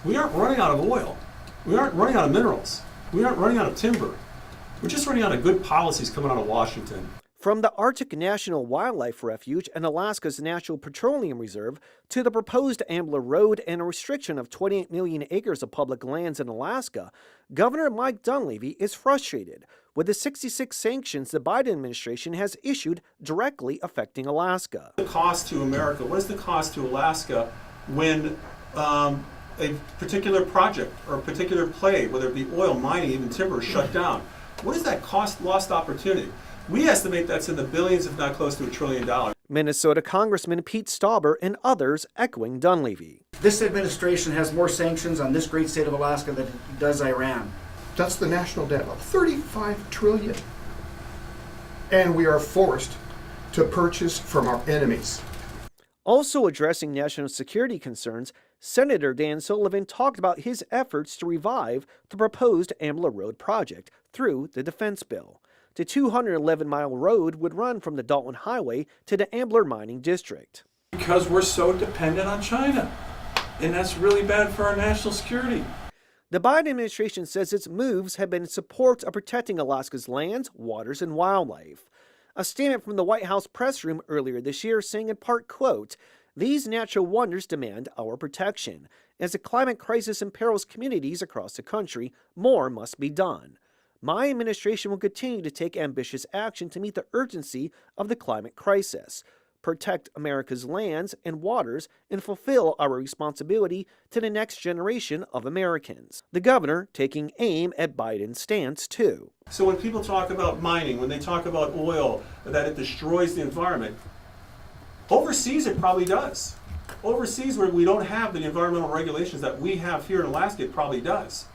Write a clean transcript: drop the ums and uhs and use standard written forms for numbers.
We aren't running out of oil. We aren't running out of minerals. We aren't running out of timber. We're just running out of good policies coming out of Washington. From the Arctic National Wildlife Refuge and Alaska's National Petroleum Reserve to the proposed Ambler Road and a restriction of 28 million acres of public lands in Alaska, Governor Mike Dunleavy is frustrated with the 66 sanctions the Biden administration has issued directly affecting Alaska. The cost to America, what is the cost to Alaska when a particular project or a particular play, whether it be oil, mining, even timber, is shut down? What is that cost, lost opportunity? We estimate that's in the billions, if not close to $1 trillion. Minnesota Congressman Pete Stauber and others echoing Dunleavy. This administration has more sanctions on this great state of Alaska than it does Iran. That's the national debt of $35 trillion. And we are forced to purchase from our enemies. Also addressing national security concerns, Senator Dan Sullivan talked about his efforts to revive the proposed Ambler Road project through the defense bill. The 211-mile road would run from the Dalton Highway to the Ambler Mining District. Because we're so dependent on China, and that's really bad for our national security. The Biden administration says its moves have been in support of protecting Alaska's lands, waters, and wildlife. A statement from the White House press room earlier this year saying in part, quote, "These natural wonders demand our protection. As the climate crisis imperils communities across the country, more must be done. My administration will continue to take ambitious action to meet the urgency of the climate crisis, protect America's lands and waters, and fulfill our responsibility to the next generation of Americans." The governor taking aim at Biden's stance, too. So when people talk about mining, when they talk about oil, that it destroys the environment, overseas it probably does. Overseas where we don't have the environmental regulations that we have here in Alaska, it probably does.